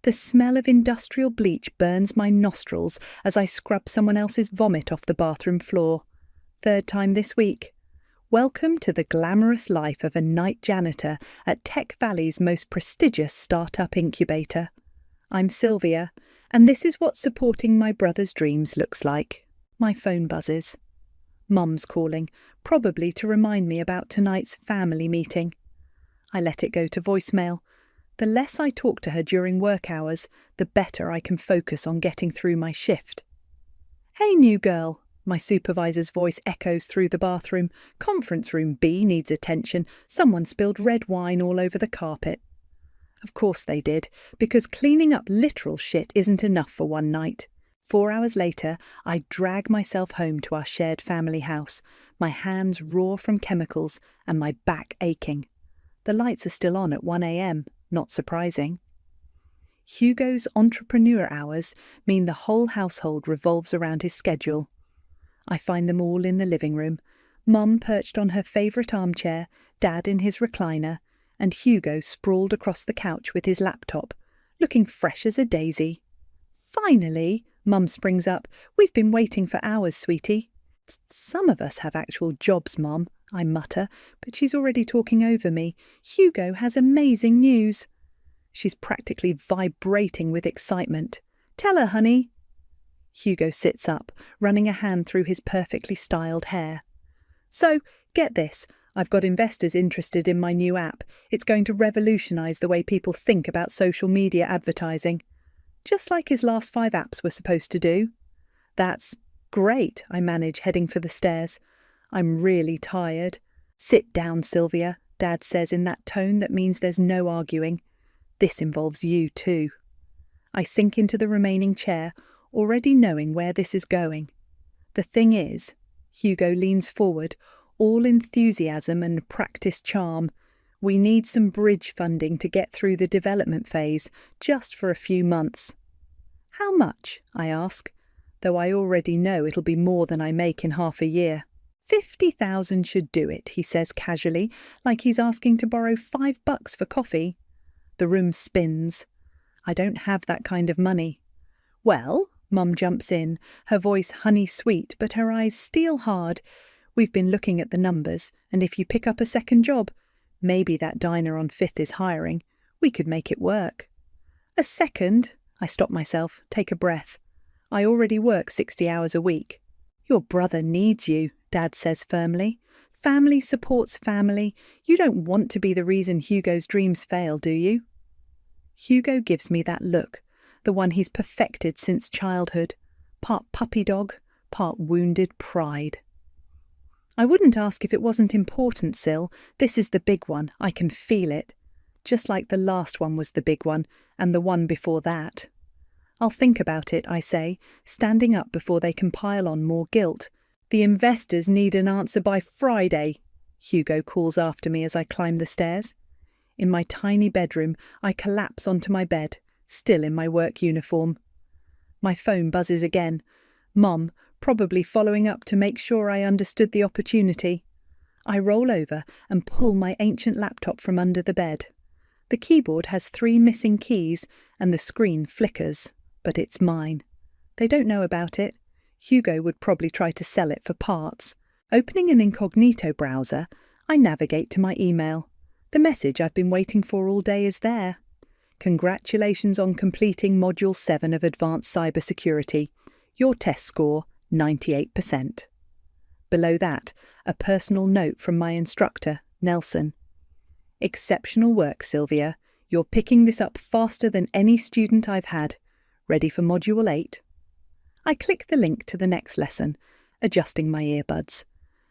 The smell of industrial bleach burns my nostrils as I scrub someone else's vomit off the bathroom floor. Third time this week. Welcome to the glamorous life of a night janitor at Tech Valley's most prestigious startup incubator. I'm Sylvia, and this is what supporting my brother's dreams looks like. My phone buzzes. Mum's calling, probably to remind me about tonight's family meeting. I let it go to voicemail. The less I talk to her during work hours, the better I can focus on getting through my shift. "Hey, new girl," my supervisor's voice echoes through the bathroom. "Conference room B needs attention. Someone spilled red wine all over the carpet." Of course they did, because cleaning up literal shit isn't enough for one night. 4 hours later, I drag myself home to our shared family house, my hands raw from chemicals and my back aching. The lights are still on at 1 a.m, not surprising. Hugo's entrepreneur hours mean the whole household revolves around his schedule. I find them all in the living room, Mum perched on her favourite armchair, Dad in his recliner, and Hugo sprawled across the couch with his laptop, looking fresh as a daisy. "Finally," Mum springs up. "We've been waiting for hours, sweetie." "Some of us have actual jobs, Mum," I mutter, but she's already talking over me. "Hugo has amazing news." She's practically vibrating with excitement. "Tell her, honey." Hugo sits up, running a hand through his perfectly styled hair. "So, get this. I've got investors interested in my new app. It's going to revolutionise the way people think about social media advertising. Just like his last 5 apps were supposed to do." "That's great," I manage, heading for the stairs. I'm really tired. "Sit down, Sylvia," Dad says in that tone that means there's no arguing. "This involves you too." I sink into the remaining chair, already knowing where this is going. "The thing is," Hugo leans forward, all enthusiasm and practiced charm, "we need some bridge funding to get through the development phase, just for a few months." "How much?" I ask, though I already know it'll be more than I make in half a year. 50,000 should do it," he says casually, like he's asking to borrow $5 for coffee. The room spins. I don't have that kind of money. "Well," Mum jumps in, her voice honey-sweet, but her eyes steel-hard. "We've been looking at the numbers, and if you pick up a second job, maybe that diner on 5th is hiring, we could make it work." "A second?" I stop myself, take a breath. I already work 60 hours a week. "Your brother needs you," Dad says firmly. "Family supports family. You don't want to be the reason Hugo's dreams fail, do you?" Hugo gives me that look, the one he's perfected since childhood. Part puppy dog, part wounded pride. "I wouldn't ask if it wasn't important, Syl. This is the big one. I can feel it. Just like the last one was the big one, and the one before that." "I'll think about it," I say, standing up before they can pile on more guilt. "The investors need an answer by Friday," Hugo calls after me as I climb the stairs. In my tiny bedroom, I collapse onto my bed, still in my work uniform. My phone buzzes again. Mum, probably following up to make sure I understood the opportunity. I roll over and pull my ancient laptop from under the bed. The keyboard has 3 missing keys and the screen flickers, but it's mine. They don't know about it. Hugo would probably try to sell it for parts. Opening an incognito browser, I navigate to my email. The message I've been waiting for all day is there. "Congratulations on completing Module 7 of Advanced Cybersecurity. Your test score, 98%. Below that, a personal note from my instructor, Nelson. "Exceptional work, Sylvia. You're picking this up faster than any student I've had. Ready for Module 8? I click the link to the next lesson, adjusting my earbuds.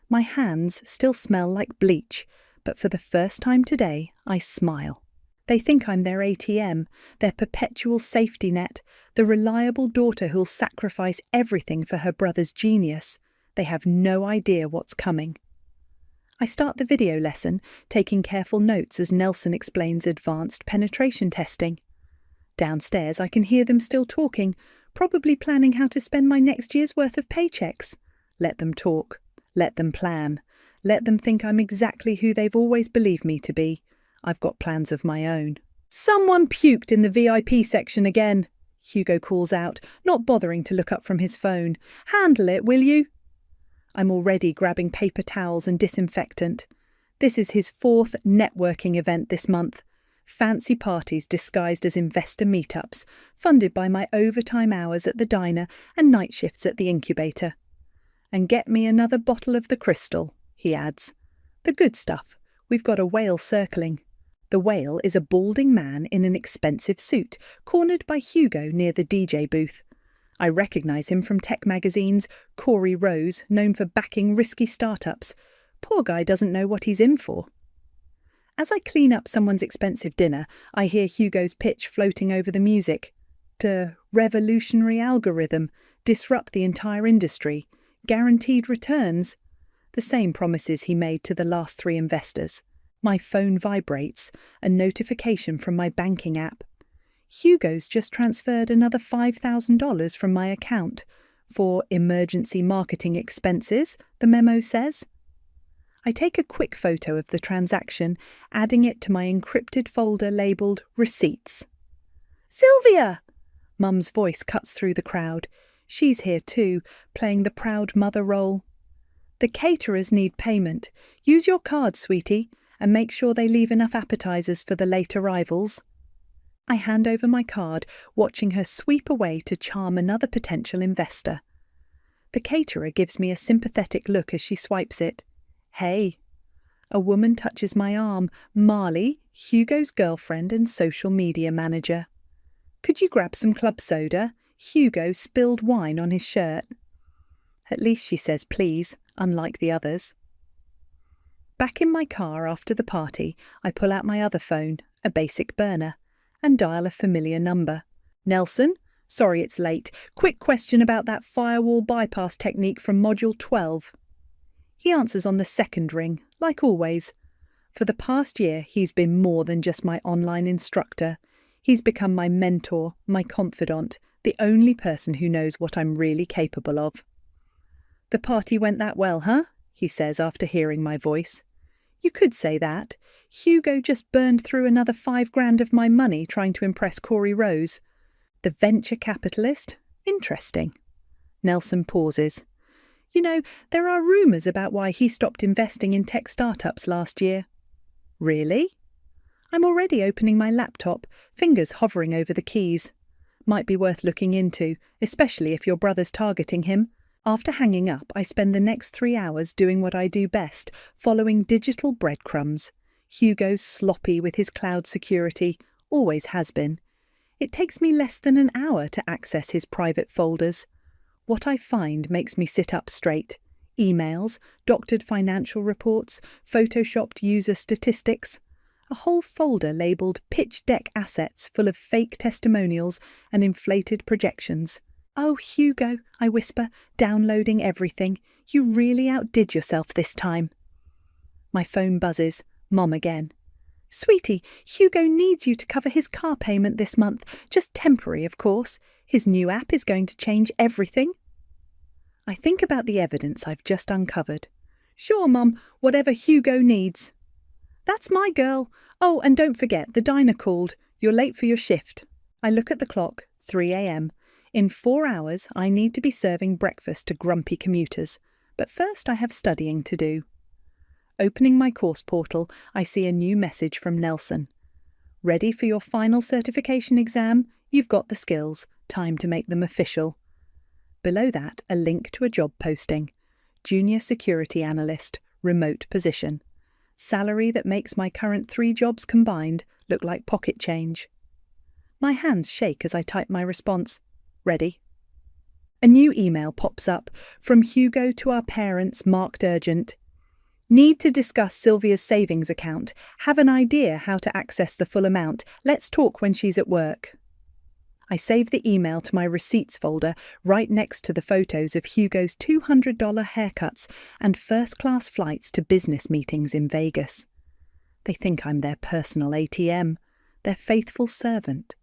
My hands still smell like bleach, but for the first time today, I smile. They think I'm their ATM, their perpetual safety net, the reliable daughter who'll sacrifice everything for her brother's genius. They have no idea what's coming. I start the video lesson, taking careful notes as Nelson explains advanced penetration testing. Downstairs, I can hear them still talking, probably planning how to spend my next year's worth of paychecks. Let them talk. Let them plan. Let them think I'm exactly who they've always believed me to be. I've got plans of my own. Someone puked in the VIP section again, Hugo calls out, not bothering to look up from his phone. Handle it, will you? I'm already grabbing paper towels and disinfectant. This is his 4th networking event this month. Fancy parties disguised as investor meetups, funded by my overtime hours at the diner and night shifts at the incubator. And get me another bottle of the crystal, he adds. The good stuff. We've got a whale circling. The whale is a balding man in an expensive suit, cornered by Hugo near the DJ booth. I recognise him from tech magazines, Corey Rose, known for backing risky startups. Poor guy doesn't know what he's in for. As I clean up someone's expensive dinner, I hear Hugo's pitch floating over the music. Revolutionary algorithm, disrupt the entire industry, guaranteed returns. The same promises he made to the last 3 investors. My phone vibrates, a notification from my banking app. Hugo's just transferred another $5,000 from my account for emergency marketing expenses, the memo says. I take a quick photo of the transaction, adding it to my encrypted folder labelled Receipts. Sylvia! Mum's voice cuts through the crowd. She's here too, playing the proud mother role. The caterers need payment. Use your card, sweetie, and make sure they leave enough appetizers for the late arrivals. I hand over my card, watching her sweep away to charm another potential investor. The caterer gives me a sympathetic look as she swipes it. Hey. A woman touches my arm, Marley, Hugo's girlfriend and social media manager. Could you grab some club soda? Hugo spilled wine on his shirt. At least she says please, unlike the others. Back in my car after the party, I pull out my other phone, a basic burner, and dial a familiar number. Nelson? Sorry it's late. Quick question about that firewall bypass technique from Module 12. He answers on the second ring, like always. For the past year, he's been more than just my online instructor. He's become my mentor, my confidant, the only person who knows what I'm really capable of. The party went that well, huh? He says after hearing my voice. You could say that. Hugo just burned through another $5,000 of my money trying to impress Corey Rose. The venture capitalist? Interesting. Nelson pauses. You know, there are rumours about why he stopped investing in tech startups last year. Really? I'm already opening my laptop, fingers hovering over the keys. Might be worth looking into, especially if your brother's targeting him. After hanging up, I spend the next 3 hours doing what I do best, following digital breadcrumbs. Hugo's sloppy with his cloud security, always has been. It takes me less than an hour to access his private folders. What I find makes me sit up straight. Emails, doctored financial reports, photoshopped user statistics. A whole folder labelled pitch deck assets full of fake testimonials and inflated projections. Oh, Hugo, I whisper, downloading everything. You really outdid yourself this time. My phone buzzes. Mom again. Sweetie, Hugo needs you to cover his car payment this month. Just temporary, of course. His new app is going to change everything. I think about the evidence I've just uncovered. Sure, Mum, whatever Hugo needs. That's my girl. Oh, and don't forget, the diner called. You're late for your shift. I look at the clock, 3 a.m. In 4 hours, I need to be serving breakfast to grumpy commuters. But first I have studying to do. Opening my course portal, I see a new message from Nelson. Ready for your final certification exam? You've got the skills. Time to make them official. Below that, a link to a job posting. Junior Security Analyst, remote position. Salary that makes my current 3 jobs combined look like pocket change. My hands shake as I type my response. Ready. A new email pops up, from Hugo to our parents, marked urgent. Need to discuss Sylvia's savings account. Have an idea how to access the full amount. Let's talk when she's at work. I save the email to my receipts folder right next to the photos of Hugo's $200 haircuts and first-class flights to business meetings in Vegas. They think I'm their personal ATM, their faithful servant,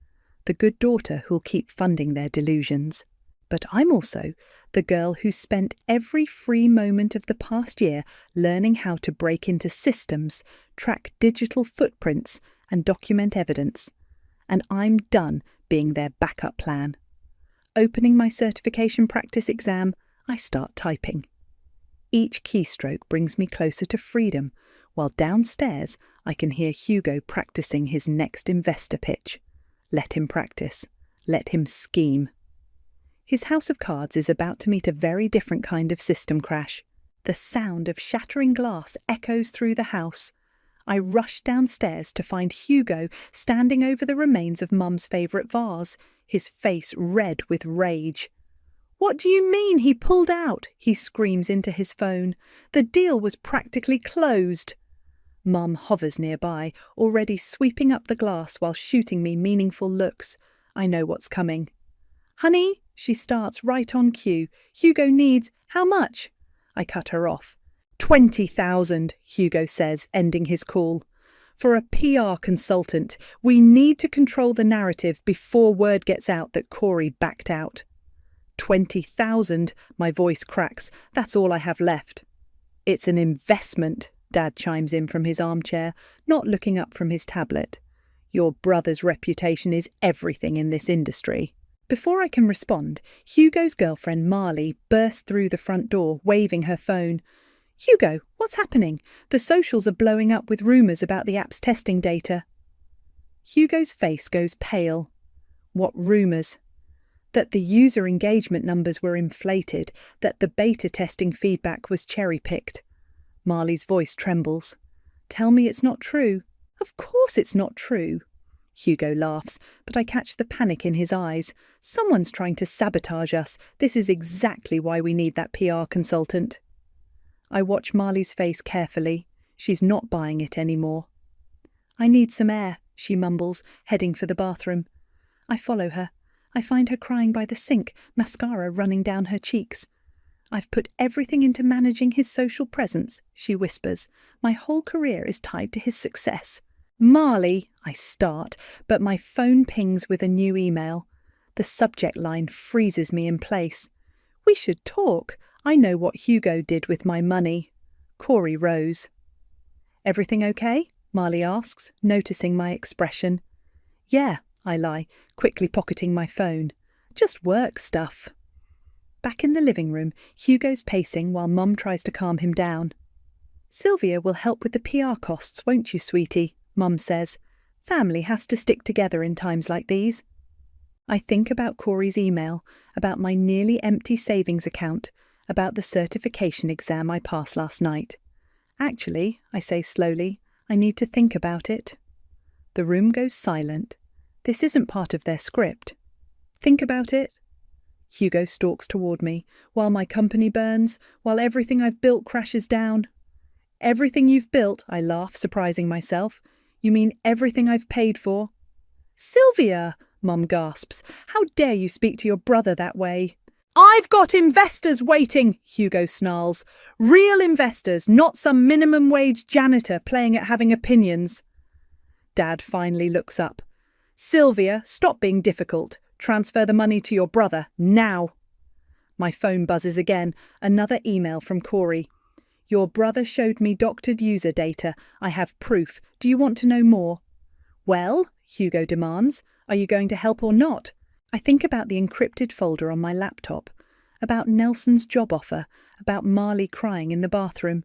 the good daughter who'll keep funding their delusions. But I'm also the girl who spent every free moment of the past year learning how to break into systems, track digital footprints, and document evidence. And I'm done being their backup plan. Opening my certification practice exam, I start typing. Each keystroke brings me closer to freedom, while downstairs I can hear Hugo practicing his next investor pitch. Let him practice. Let him scheme. His house of cards is about to meet a very different kind of system crash. The sound of shattering glass echoes through the house. I rush downstairs to find Hugo standing over the remains of Mum's favourite vase, his face red with rage. "What do you mean he pulled out?" he screams into his phone. "The deal was practically closed." Mum hovers nearby, already sweeping up the glass while shooting me meaningful looks. I know what's coming. "Honey," she starts right on cue. "Hugo needs, how much?" I cut her off. 20,000, Hugo says, ending his call. "For a PR consultant, we need to control the narrative before word gets out that Corey backed out." 20,000, my voice cracks. That's all I have left. "It's an investment," Dad chimes in from his armchair, not looking up from his tablet. "Your brother's reputation is everything in this industry." Before I can respond, Hugo's girlfriend Marley bursts through the front door, waving her phone. "Hugo, what's happening? The socials are blowing up with rumours about the app's testing data." Hugo's face goes pale. What rumours? That the user engagement numbers were inflated, that the beta testing feedback was cherry-picked. Marley's voice trembles. "Tell me it's not true." "Of course it's not true." Hugo laughs, but I catch the panic in his eyes. "Someone's trying to sabotage us. This is exactly why we need that PR consultant." I watch Marley's face carefully. She's not buying it anymore. "I need some air," she mumbles, heading for the bathroom. I follow her. I find her crying by the sink, mascara running down her cheeks. "I've put everything into managing his social presence," she whispers. "My whole career is tied to his success." "Marley," I start, but my phone pings with a new email. The subject line freezes me in place. "We should talk. I know what Hugo did with my money." Corey rose. "Everything okay?" Marley asks, noticing my expression. "Yeah," I lie, quickly pocketing my phone. "Just work stuff." Back in the living room, Hugo's pacing while Mum tries to calm him down. "Sylvia will help with the PR costs, won't you, sweetie?" Mum says. "Family has to stick together in times like these." I think about Corey's email, about my nearly empty savings account, about the certification exam I passed last night. "Actually," I say slowly, "I need to think about it." The room goes silent. This isn't part of their script. "Think about it?" Hugo stalks toward me, while my company burns, while everything I've built crashes down. "Everything you've built?" I laugh, surprising myself. "You mean everything I've paid for?" "Sylvia!" Mum gasps. "How dare you speak to your brother that way?" "I've got investors waiting," Hugo snarls. "Real investors, not some minimum wage janitor playing at having opinions." Dad finally looks up. "Sylvia, stop being difficult. Transfer the money to your brother, now." My phone buzzes again. Another email from Corey. "Your brother showed me doctored user data. I have proof. Do you want to know more?" "Well," Hugo demands, "are you going to help or not?" I think about the encrypted folder on my laptop, about Nelson's job offer, about Marley crying in the bathroom.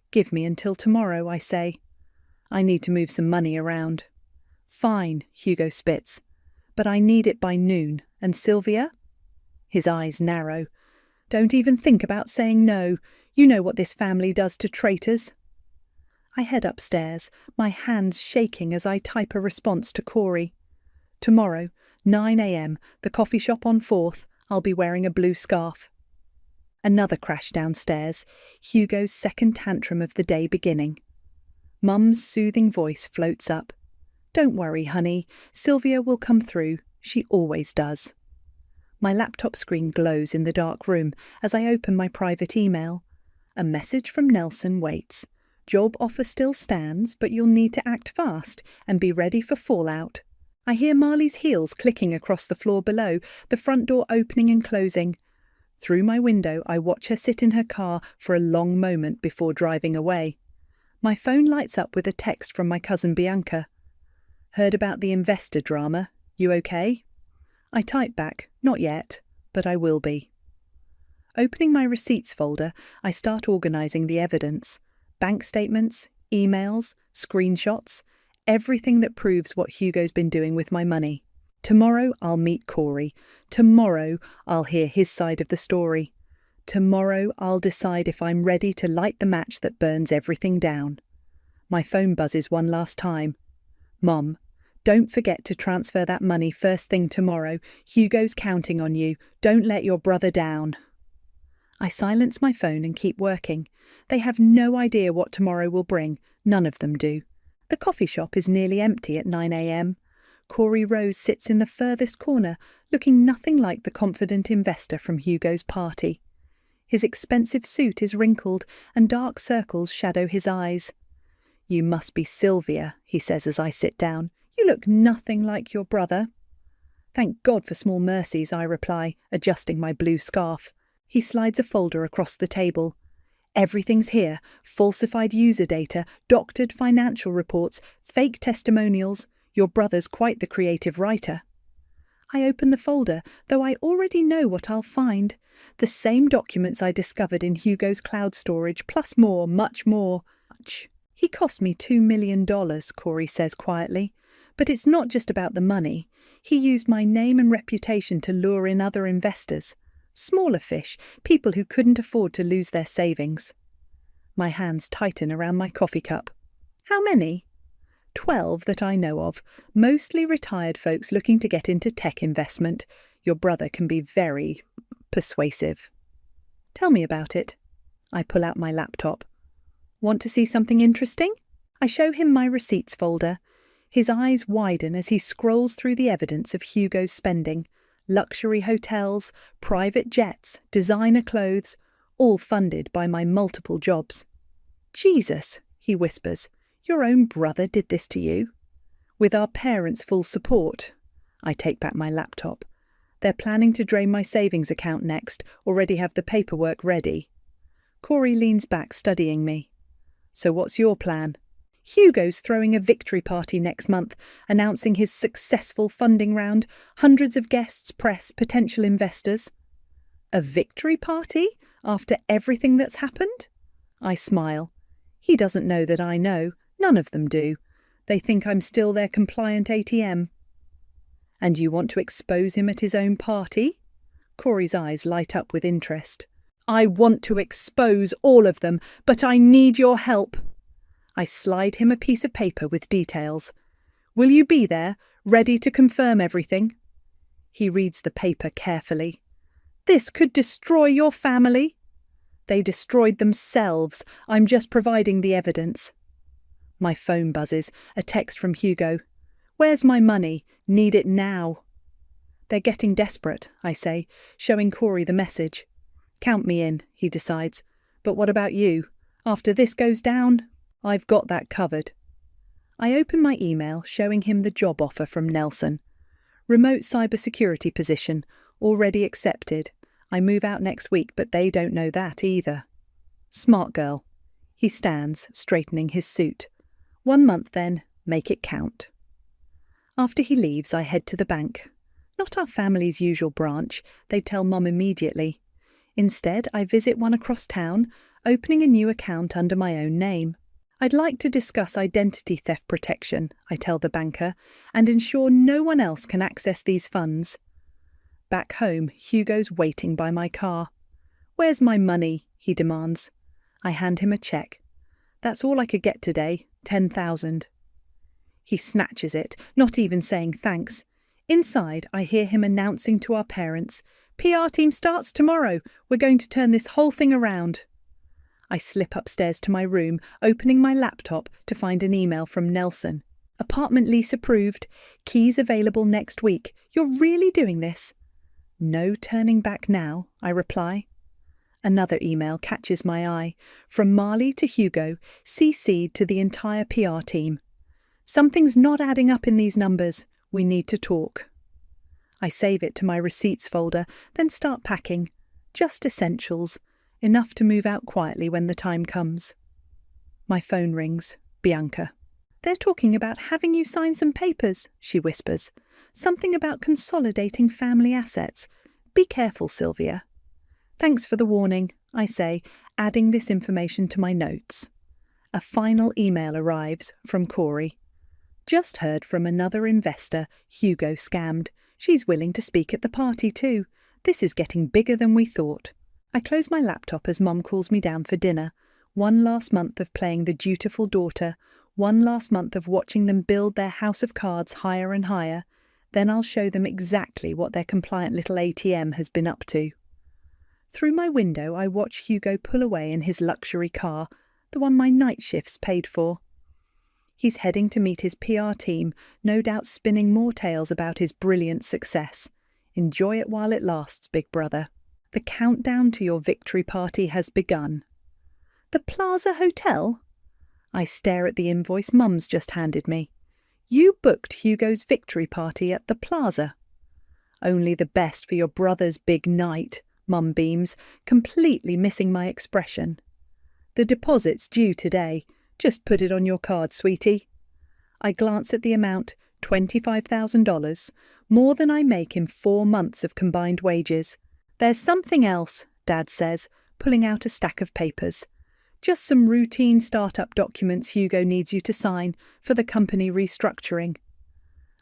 "Give me until tomorrow," I say. "I need to move some money around." "Fine," Hugo spits. "But I need it by noon. And Sylvia?" His eyes narrow. "Don't even think about saying no. You know what this family does to traitors." I head upstairs, my hands shaking as I type a response to Corey. "Tomorrow, 9 a.m, the coffee shop on 4th. I'll be wearing a blue scarf." Another crash downstairs, Hugo's second tantrum of the day beginning. Mum's soothing voice floats up. "Don't worry, honey. Sylvia will come through. She always does." My laptop screen glows in the dark room as I open my private email. A message from Nelson waits. "Job offer still stands, but you'll need to act fast and be ready for fallout." I hear Marley's heels clicking across the floor below, the front door opening and closing. Through my window, I watch her sit in her car for a long moment before driving away. My phone lights up with a text from my cousin Bianca. Heard about the investor drama? You okay? I type back, not yet, but I will be. Opening my receipts folder, I start organising the evidence. Bank statements, emails, screenshots, everything that proves what Hugo's been doing with my money. Tomorrow I'll meet Corey. Tomorrow I'll hear his side of the story. Tomorrow I'll decide if I'm ready to light the match that burns everything down. My phone buzzes one last time. Mom, don't forget to transfer that money first thing tomorrow. Hugo's counting on you. Don't let your brother down. I silence my phone and keep working. They have no idea what tomorrow will bring. None of them do. The coffee shop is nearly empty at 9 a.m. Corey Rose sits in the furthest corner, looking nothing like the confident investor from Hugo's party. His expensive suit is wrinkled and dark circles shadow his eyes. You must be Sylvia, he says as I sit down. You look nothing like your brother. Thank God for small mercies, I reply, adjusting my blue scarf. He slides a folder across the table. Everything's here. Falsified user data, doctored financial reports, fake testimonials. Your brother's quite the creative writer. I open the folder, though I already know what I'll find. The same documents I discovered in Hugo's cloud storage, plus more, much more. He cost me $2 million, Corey says quietly. But it's not just about the money. He used my name and reputation to lure in other investors. Smaller fish, people who couldn't afford to lose their savings. My hands tighten around my coffee cup. How many? 12 that I know of, mostly retired folks looking to get into tech investment. Your brother can be very persuasive. Tell me about it. I pull out my laptop. Want to see something interesting? I show him my receipts folder. His eyes widen as he scrolls through the evidence of Hugo's spending. Luxury hotels, private jets, designer clothes, all funded by my multiple jobs. Jesus, he whispers. Your own brother did this to you? With our parents' full support. I take back my laptop. They're planning to drain my savings account next, already have the paperwork ready. Corey leans back, studying me. So what's your plan? Hugo's throwing a victory party next month, announcing his successful funding round, hundreds of guests, press, potential investors. A victory party? After everything that's happened? I smile. He doesn't know that I know. None of them do. They think I'm still their compliant ATM. And you want to expose him at his own party? Corey's eyes light up with interest. I want to expose all of them, but I need your help. I slide him a piece of paper with details. Will you be there, ready to confirm everything? He reads the paper carefully. This could destroy your family. They destroyed themselves. I'm just providing the evidence. My phone buzzes, a text from Hugo. Where's my money? Need it now. They're getting desperate, I say, showing Corey the message. Count me in, he decides. But what about you? After this goes down, I've got that covered. I open my email, showing him the job offer from Nelson. Remote cybersecurity position, already accepted. I move out next week, but they don't know that either. Smart girl. He stands, straightening his suit. 1 month then, make it count. After he leaves, I head to the bank. Not our family's usual branch, they'd tell Mum immediately. Instead, I visit one across town, opening a new account under my own name. I'd like to discuss identity theft protection, I tell the banker, and ensure no one else can access these funds. Back home, Hugo's waiting by my car. Where's my money? He demands. I hand him a cheque. That's all I could get today, 10,000. He snatches it, not even saying thanks. Inside, I hear him announcing to our parents, PR team starts tomorrow. We're going to turn this whole thing around. I slip upstairs to my room, opening my laptop to find an email from Nelson. Apartment lease approved. Keys available next week. You're really doing this? No turning back now, I reply. Another email catches my eye. From Marley to Hugo, CC'd to the entire PR team. Something's not adding up in these numbers. We need to talk. I save it to my receipts folder, then start packing. Just essentials. Enough to move out quietly when the time comes. My phone rings. Bianca. They're talking about having you sign some papers, she whispers. Something about consolidating family assets. Be careful, Sylvia. Thanks for the warning, I say, adding this information to my notes. A final email arrives from Corey. Just heard from another investor Hugo scammed. She's willing to speak at the party too. This is getting bigger than we thought. I close my laptop as Mum calls me down for dinner. One last month of playing the dutiful daughter. One last month of watching them build their house of cards higher and higher. Then I'll show them exactly what their compliant little ATM has been up to. Through my window I watch Hugo pull away in his luxury car, the one my night shifts paid for. He's heading to meet his PR team, no doubt spinning more tales about his brilliant success. Enjoy it while it lasts, big brother. The countdown to your victory party has begun. The Plaza Hotel? I stare at the invoice Mum's just handed me. You booked Hugo's victory party at the Plaza. Only the best for your brother's big night, Mum beams, completely missing my expression. The deposit's due today. Just put it on your card, sweetie. I glance at the amount, $25,000, more than I make in 4 months of combined wages. There's something else, Dad says, pulling out a stack of papers. Just some routine startup documents Hugo needs you to sign for the company restructuring.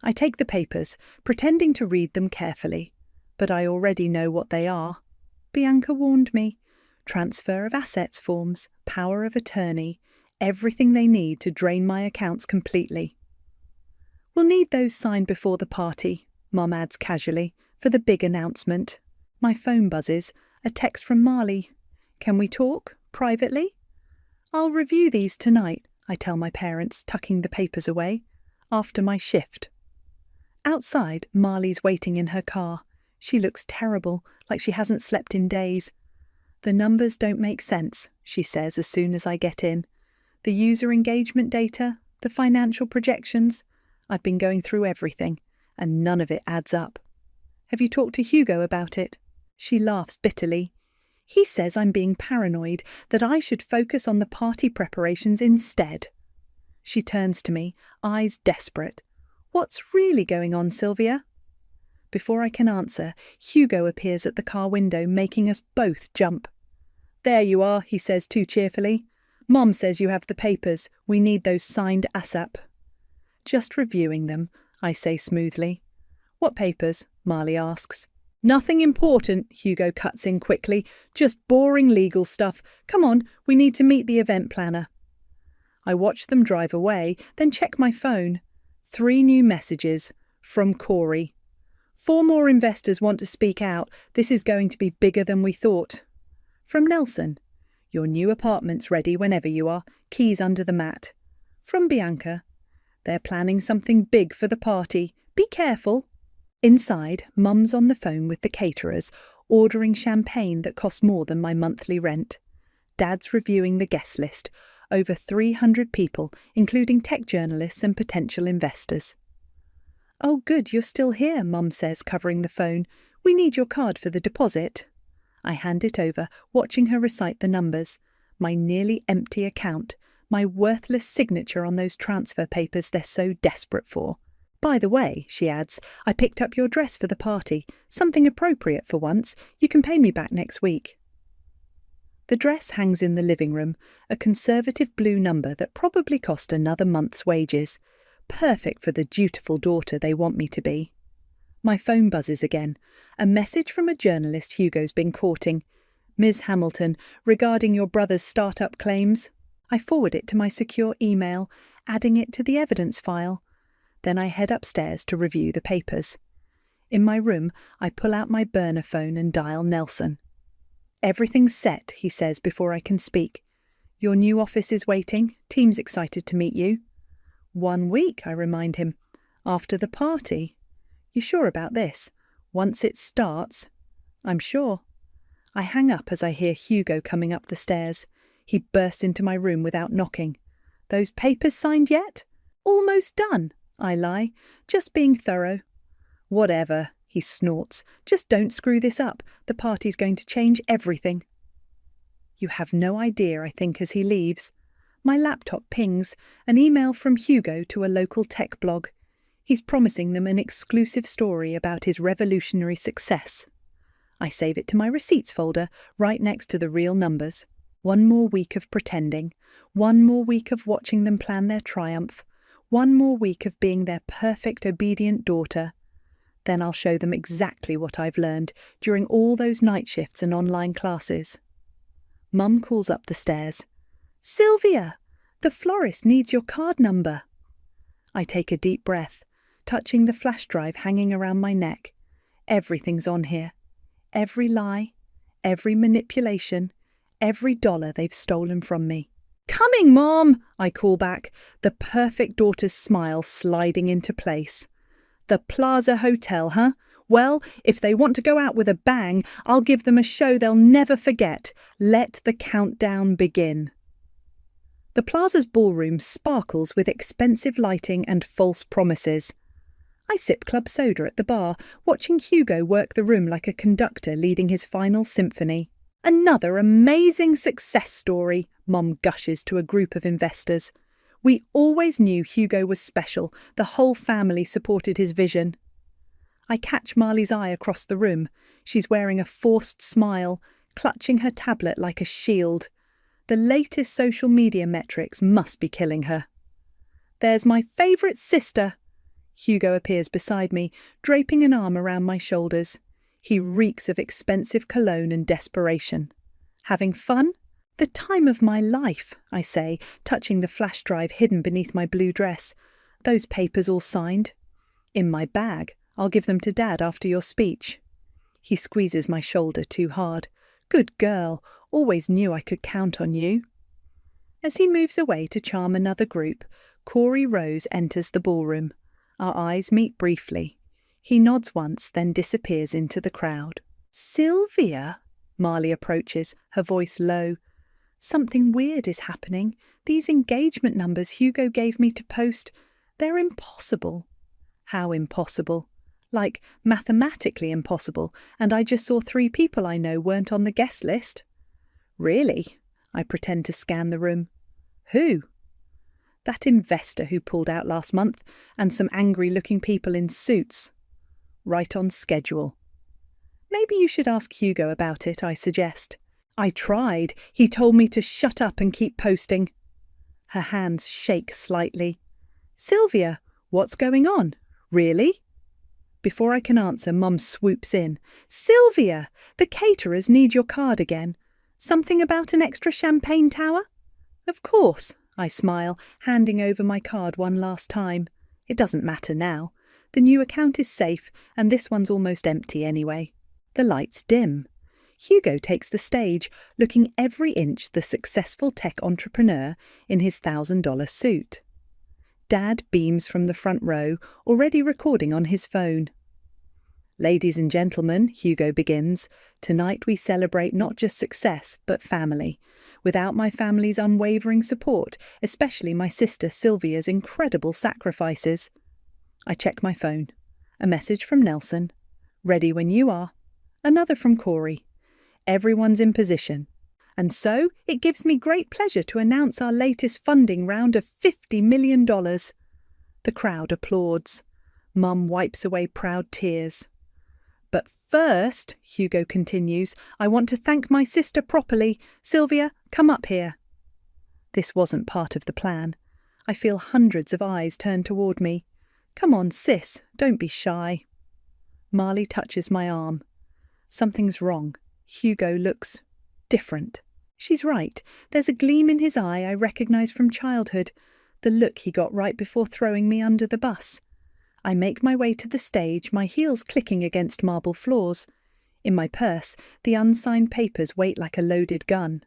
I take the papers, pretending to read them carefully, but I already know what they are. Bianca warned me. Transfer of assets forms, power of attorney, everything they need to drain my accounts completely. We'll need those signed before the party, Mum adds casually, for the big announcement. My phone buzzes, a text from Marley. Can we talk, privately? I'll review these tonight, I tell my parents, tucking the papers away, after my shift. Outside, Marley's waiting in her car. She looks terrible, like she hasn't slept in days. The numbers don't make sense, she says as soon as I get in. The user engagement data, the financial projections. I've been going through everything, and none of it adds up. Have you talked to Hugo about it? She laughs bitterly. He says I'm being paranoid, that I should focus on the party preparations instead. She turns to me, eyes desperate. What's really going on, Sylvia? Before I can answer, Hugo appears at the car window, making us both jump. There you are, he says too cheerfully. Mom says you have the papers. We need those signed ASAP. Just reviewing them, I say smoothly. What papers? Marley asks. Nothing important, Hugo cuts in quickly. Just boring legal stuff. Come on, we need to meet the event planner. I watch them drive away, then check my phone. 3 new messages. From Corey. 4 more investors want to speak out. This is going to be bigger than we thought. From Nelson. Your new apartment's ready whenever you are. Keys under the mat. From Bianca. They're planning something big for the party. Be careful. Inside, Mum's on the phone with the caterers, ordering champagne that costs more than my monthly rent. Dad's reviewing the guest list. Over 300 people, including tech journalists and potential investors. Oh, good, you're still here, Mum says, covering the phone. We need your card for the deposit. I hand it over, watching her recite the numbers. My nearly empty account, my worthless signature on those transfer papers they're so desperate for. By the way, she adds, I picked up your dress for the party. Something appropriate for once. You can pay me back next week. The dress hangs in the living room, a conservative blue number that probably cost another month's wages. Perfect for the dutiful daughter they want me to be. My phone buzzes again. A message from a journalist Hugo's been courting. Ms. Hamilton, regarding your brother's startup claims. I forward it to my secure email, adding it to the evidence file. Then I head upstairs to review the papers. In my room, I pull out my burner phone and dial Nelson. Everything's set, he says before I can speak. Your new office is waiting. Team's excited to meet you. 1 week, I remind him. After the party. You sure about this? Once it starts? I'm sure. I hang up as I hear Hugo coming up the stairs. He bursts into my room without knocking. Those papers signed yet? Almost done, I lie, just being thorough. Whatever, he snorts. Just don't screw this up. The party's going to change everything. You have no idea, I think, as he leaves. My laptop pings, an email from Hugo to a local tech blog. He's promising them an exclusive story about his revolutionary success. I save it to my receipts folder, right next to the real numbers. One more week of pretending, one more week of watching them plan their triumph, one more week of being their perfect obedient daughter. Then I'll show them exactly what I've learned during all those night shifts and online classes. Mum calls up the stairs. "Sylvia, the florist needs your card number." I take a deep breath, touching the flash drive hanging around my neck. Everything's on here. Every lie, every manipulation, every dollar they've stolen from me. "Coming, Mom!" I call back, the perfect daughter's smile sliding into place. "The Plaza Hotel, huh? Well, if they want to go out with a bang, I'll give them a show they'll never forget. Let the countdown begin." The Plaza's ballroom sparkles with expensive lighting and false promises. I sip club soda at the bar, watching Hugo work the room like a conductor leading his final symphony. "Another amazing success story," Mum gushes to a group of investors. "We always knew Hugo was special. The whole family supported his vision." I catch Marley's eye across the room. She's wearing a forced smile, clutching her tablet like a shield. The latest social media metrics must be killing her. "There's my favourite sister." Hugo appears beside me, draping an arm around my shoulders. He reeks of expensive cologne and desperation. "Having fun?" "The time of my life," I say, touching the flash drive hidden beneath my blue dress. "Those papers all signed?" "In my bag. I'll give them to Dad after your speech." He squeezes my shoulder too hard. "Good girl. Always knew I could count on you." As he moves away to charm another group, Corey Rose enters the ballroom. Our eyes meet briefly. He nods once, then disappears into the crowd. "Sylvia?" Marley approaches, her voice low. "Something weird is happening. These engagement numbers Hugo gave me to post, they're impossible." "How impossible?" "Like, mathematically impossible, and I just saw 3 people I know weren't on the guest list." "Really?" I pretend to scan the room. "Who?" "That investor who pulled out last month, and some angry-looking people in suits." "Right on schedule." "Maybe you should ask Hugo about it," I suggest. "I tried. He told me to shut up and keep posting." Her hands shake slightly. "Sylvia, what's going on? Really?" Before I can answer, Mum swoops in. "Sylvia, the caterers need your card again. Something about an extra champagne tower?" "Of course," I smile, handing over my card one last time. It doesn't matter now. The new account is safe, and this one's almost empty anyway. The lights dim. Hugo takes the stage, looking every inch the successful tech entrepreneur in his $1,000 suit. Dad beams from the front row, already recording on his phone. "Ladies and gentlemen," Hugo begins, "tonight we celebrate not just success, but family. Without my family's unwavering support, especially my sister Sylvia's incredible sacrifices." I check my phone. A message from Nelson. "Ready when you are." Another from Corey. Everyone's in position. And so, it gives me great pleasure to announce our latest funding round of $50 million. The crowd applauds. Mum wipes away proud tears. "But first," Hugo continues, "I want to thank my sister properly. Sylvia, come up here." This wasn't part of the plan. I feel hundreds of eyes turn toward me. "Come on, sis, don't be shy." Marley touches my arm. Something's wrong. Hugo looks different. She's right. There's a gleam in his eye I recognise from childhood, the look he got right before throwing me under the bus. I make my way to the stage, my heels clicking against marble floors. In my purse, the unsigned papers wait like a loaded gun.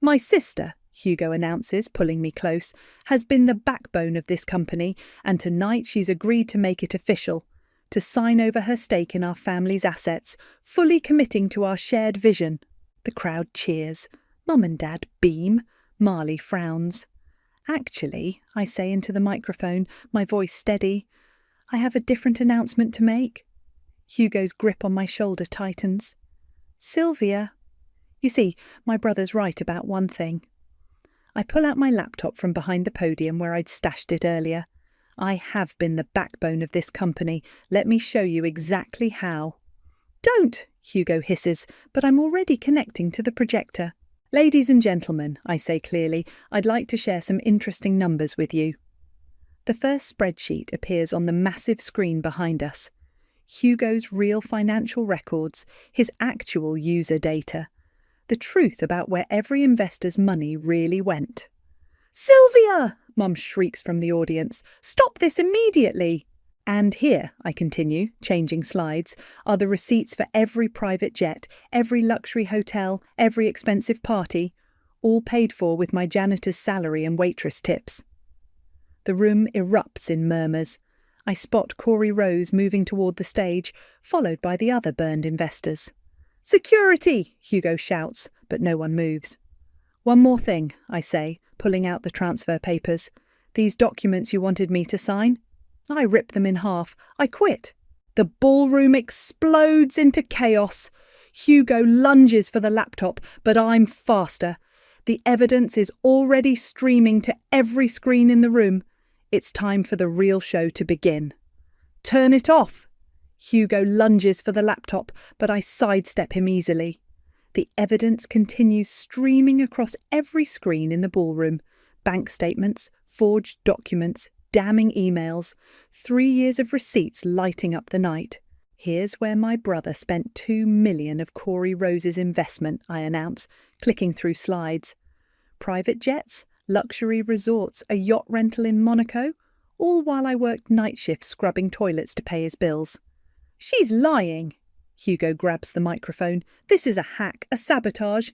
"My sister," Hugo announces, pulling me close, "has been the backbone of this company, and tonight she's agreed to make it official, to sign over her stake in our family's assets, fully committing to our shared vision." The crowd cheers. Mum and Dad beam. Marley frowns. "Actually," I say into the microphone, my voice steady, "I have a different announcement to make." Hugo's grip on my shoulder tightens. "Sylvia." You see, my brother's right about one thing. I pull out my laptop from behind the podium where I'd stashed it earlier. I have been the backbone of this company. Let me show you exactly how. Don't, Hugo hisses, but I'm already connecting to the projector. Ladies and gentlemen, I say clearly, I'd like to share some interesting numbers with you. The first spreadsheet appears on the massive screen behind us. Hugo's real financial records, his actual user data. The truth about where every investor's money really went. "Sylvia!" Mum shrieks from the audience. "Stop this immediately!" And here, I continue, changing slides, are the receipts for every private jet, every luxury hotel, every expensive party, all paid for with my janitor's salary and waitress tips. The room erupts in murmurs. I spot Corey Rose moving toward the stage, followed by the other burned investors. "Security!" Hugo shouts, but no one moves. "One more thing," I say, pulling out the transfer papers. "These documents you wanted me to sign?" I rip them in half. I quit. The ballroom explodes into chaos. Hugo lunges for the laptop, but I'm faster. The evidence is already streaming to every screen in the room. It's time for the real show to begin. "Turn it off!" Hugo lunges for the laptop, but I sidestep him easily. The evidence continues streaming across every screen in the ballroom. Bank statements, forged documents, damning emails, 3 years of receipts lighting up the night. "Here's where my brother spent $2 million of Corey Rose's investment," I announce, clicking through slides. Private jets, luxury resorts, a yacht rental in Monaco, all while I worked night shifts scrubbing toilets to pay his bills. "She's lying!" Hugo grabs the microphone. "This is a hack, a sabotage."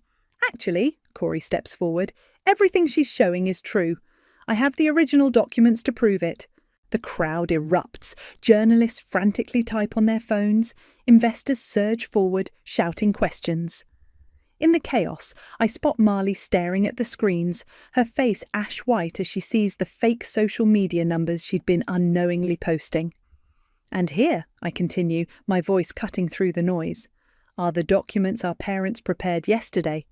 "Actually," Corey steps forward, "everything she's showing is true. I have the original documents to prove it." The crowd erupts. Journalists frantically type on their phones. Investors surge forward, shouting questions. In the chaos, I spot Marley staring at the screens, her face ash white as she sees the fake social media numbers she'd been unknowingly posting. "And here," I continue, my voice cutting through the noise, "are the documents our parents prepared yesterday.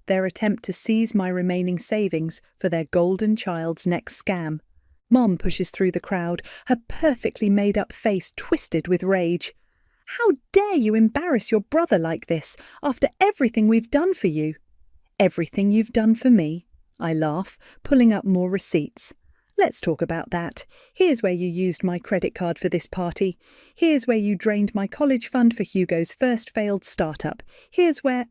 Their attempt to seize my remaining savings for their golden child's next scam." Mom pushes through the crowd, her perfectly made-up face twisted with rage. "How dare you embarrass your brother like this, after everything we've done for you?" "Everything you've done for me?" I laugh, pulling up more receipts. "Let's talk about that. Here's where you used my credit card for this party. Here's where you drained my college fund for Hugo's first failed startup. Here's where—"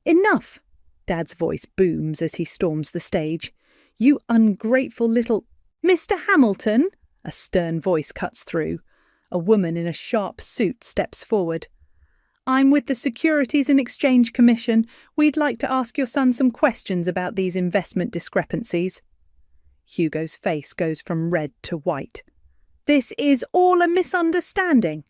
"Enough!" Dad's voice booms as he storms the stage. "You ungrateful little—" "Mr. Hamilton!" A stern voice cuts through. A woman in a sharp suit steps forward. "I'm with the Securities and Exchange Commission. We'd like to ask your son some questions about these investment discrepancies." Hugo's face goes from red to white. "This is all a misunderstanding."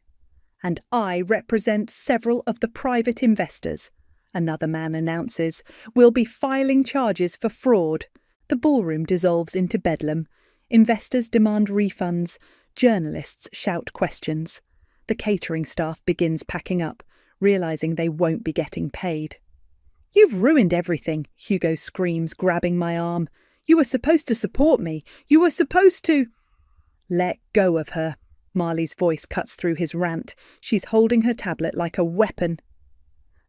"And I represent several of the private investors," another man announces. "We'll be filing charges for fraud." The ballroom dissolves into bedlam. Investors demand refunds. Journalists shout questions. The catering staff begins packing up, realizing they won't be getting paid. "You've ruined everything," Hugo screams, grabbing my arm. "You were supposed to support me. You were supposed to—" "Let go of her." Marley's voice cuts through his rant. She's holding her tablet like a weapon.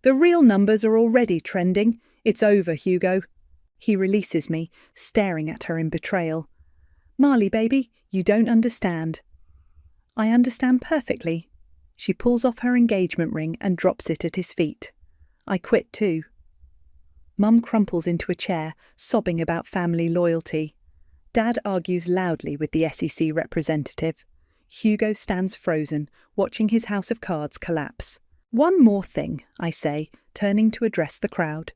"The real numbers are already trending. It's over, Hugo." He releases me, staring at her in betrayal. "Marley, baby, you don't understand." "I understand perfectly." She pulls off her engagement ring and drops it at his feet. I quit too. Mum crumples into a chair, sobbing about family loyalty. Dad argues loudly with the SEC representative. Hugo stands frozen, watching his house of cards collapse. "One more thing," I say, turning to address the crowd.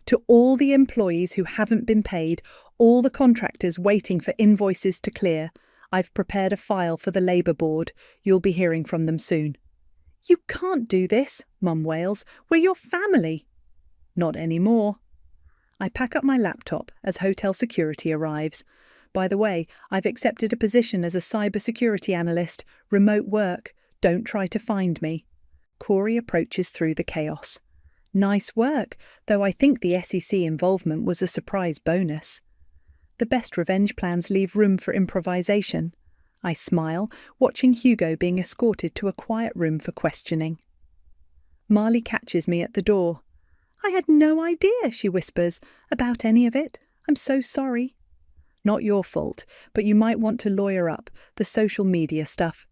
"To all the employees who haven't been paid, all the contractors waiting for invoices to clear, I've prepared a file for the Labour Board. You'll be hearing from them soon." "You can't do this," Mum wails. "We're your family." "Not anymore." I pack up my laptop as hotel security arrives. By the way, I've accepted a position as a cybersecurity analyst, remote work. Don't try to find me. Corey approaches through the chaos. "Nice work, though I think the SEC involvement was a surprise bonus." The best revenge plans leave room for improvisation. I smile, watching Hugo being escorted to a quiet room for questioning. Marley catches me at the door. "I had no idea," she whispers, "about any of it. I'm so sorry." "Not your fault, but you might want to lawyer up the social media stuff."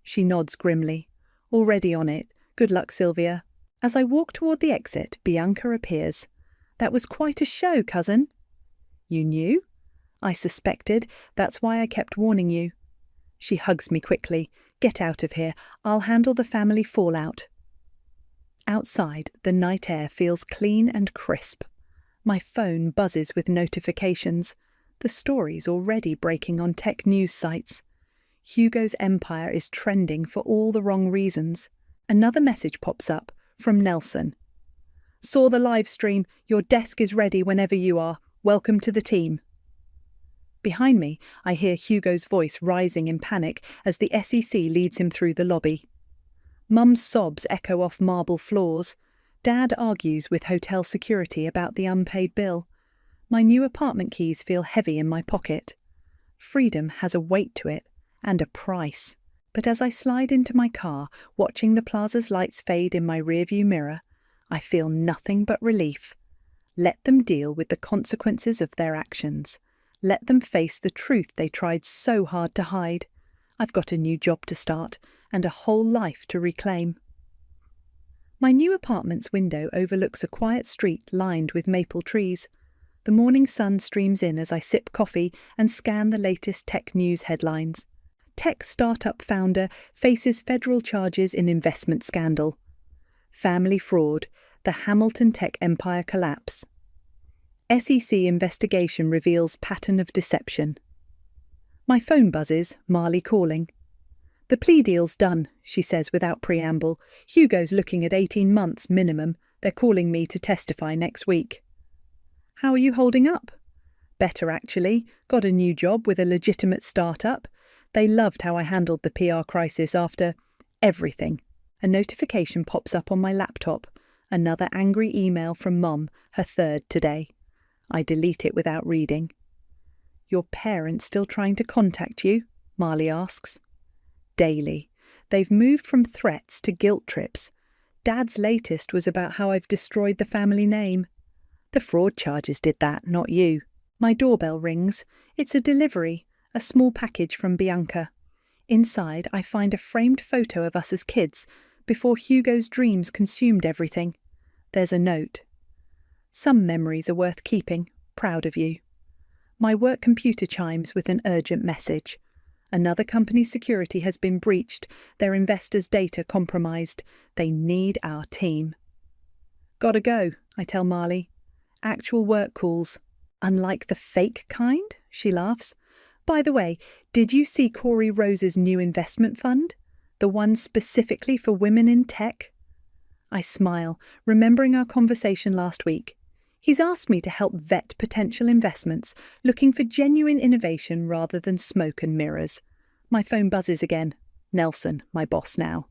She nods grimly. "Already on it. Good luck, Sylvia." As I walk toward the exit, Bianca appears. "That was quite a show, cousin." "You knew?" "I suspected. That's why I kept warning you." She hugs me quickly. "Get out of here. I'll handle the family fallout." Outside, the night air feels clean and crisp. My phone buzzes with notifications. The story's already breaking on tech news sites. Hugo's empire is trending for all the wrong reasons. Another message pops up from Nelson. "Saw the live stream. Your desk is ready whenever you are. Welcome to the team." Behind me, I hear Hugo's voice rising in panic as the SEC leads him through the lobby. Mum's sobs echo off marble floors. Dad argues with hotel security about the unpaid bill. My new apartment keys feel heavy in my pocket. Freedom has a weight to it, and a price. But as I slide into my car, watching the plaza's lights fade in my rearview mirror, I feel nothing but relief. Let them deal with the consequences of their actions. Let them face the truth they tried so hard to hide. I've got a new job to start, and a whole life to reclaim. My new apartment's window overlooks a quiet street lined with maple trees. The morning sun streams in as I sip coffee and scan the latest tech news headlines. Tech startup founder faces federal charges in investment scandal. Family fraud, the Hamilton tech empire collapse. SEC investigation reveals pattern of deception. My phone buzzes, Marley calling. "The plea deal's done," she says without preamble. "Hugo's looking at 18 months minimum. They're calling me to testify next week." "How are you holding up?" "Better, actually. Got a new job with a legitimate startup. They loved how I handled the PR crisis after everything." A notification pops up on my laptop. Another angry email from Mum, her third today. I delete it without reading. "Your parents still trying to contact you?" Marley asks. Daily. They've moved from threats to guilt trips. Dad's latest was about how I've destroyed the family name. "The fraud charges did that, not you." My doorbell rings. It's a delivery, a small package from Bianca. Inside, I find a framed photo of us as kids, before Hugo's dreams consumed everything. There's a note. "Some memories are worth keeping. Proud of you." My work computer chimes with an urgent message. Another company's security has been breached, their investors' data compromised. They need our team. "Gotta go," I tell Marley. "Actual work calls." "Unlike the fake kind?" she laughs. "By the way, did you see Corey Rose's new investment fund? The one specifically for women in tech?" I smile, remembering our conversation last week. He's asked me to help vet potential investments, looking for genuine innovation rather than smoke and mirrors. My phone buzzes again. Nelson, my boss now.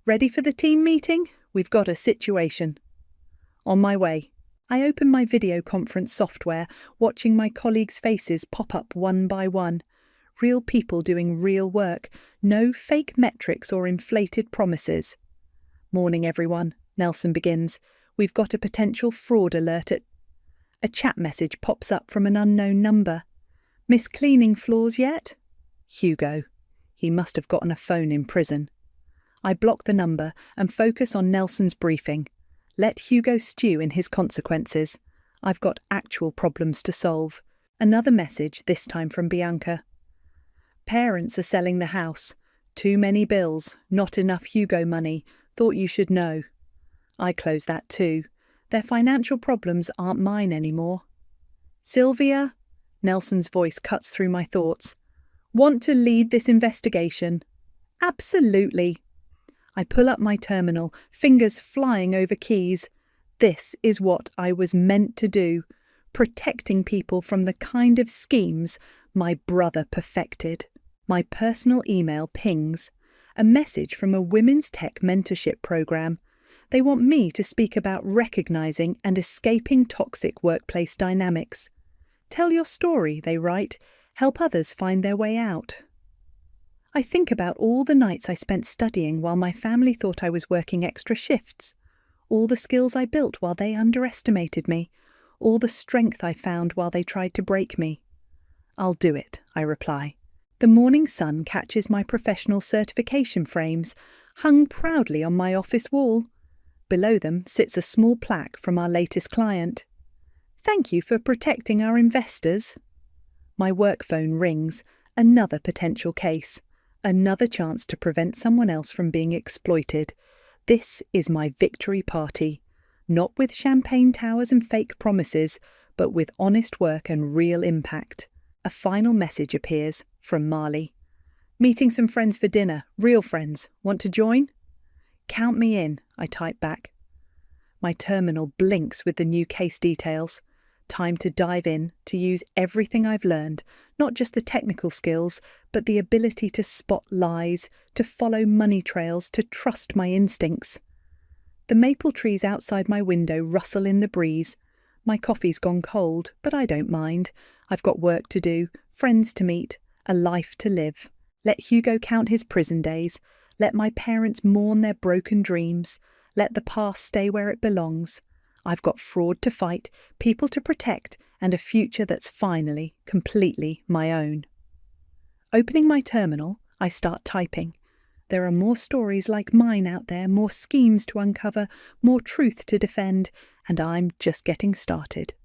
"Ready for the team meeting? We've got a situation." On my way. I open my video conference software, watching my colleagues' faces pop up one by one. Real people doing real work, no fake metrics or inflated promises. "Morning, everyone," Nelson begins. "We've got a potential fraud alert at..." A chat message pops up from an unknown number. "Miss Cleaning Floors yet?" Hugo. He must have gotten a phone in prison. I block the number and focus on Nelson's briefing. Let Hugo stew in his consequences. I've got actual problems to solve. Another message, this time from Bianca. "Parents are selling the house. Too many bills, not enough Hugo money. Thought you should know." I close that too. Their financial problems aren't mine anymore. "Sylvia?" Nelson's voice cuts through my thoughts. "Want to lead this investigation?" "Absolutely." I pull up my terminal, fingers flying over keys. This is what I was meant to do, protecting people from the kind of schemes my brother perfected. My personal email pings. A message from a women's tech mentorship program. They want me to speak about recognizing and escaping toxic workplace dynamics. Tell your story, they write. Help others find their way out. I think about all the nights I spent studying while my family thought I was working extra shifts, all the skills I built while they underestimated me, all the strength I found while they tried to break me. I'll do it, I reply. The morning sun catches my professional certification frames, hung proudly on my office wall. Below them sits a small plaque from our latest client. Thank you for protecting our investors. My work phone rings, another potential case, another chance to prevent someone else from being exploited. This is my victory party, not with champagne towers and fake promises, but with honest work and real impact. A final message appears from Marley. Meeting some friends for dinner, real friends. Want to join? Count me in, I type back. My terminal blinks with the new case details. Time to dive in, to use everything I've learned, not just the technical skills, but the ability to spot lies, to follow money trails, to trust my instincts. The maple trees outside my window rustle in the breeze. My coffee's gone cold, but I don't mind. I've got work to do, friends to meet, a life to live. Let Hugo count his prison days. Let my parents mourn their broken dreams. Let the past stay where it belongs. I've got fraud to fight, people to protect, and a future that's finally, completely my own. Opening my terminal, I start typing. There are more stories like mine out there, more schemes to uncover, more truth to defend, and I'm just getting started.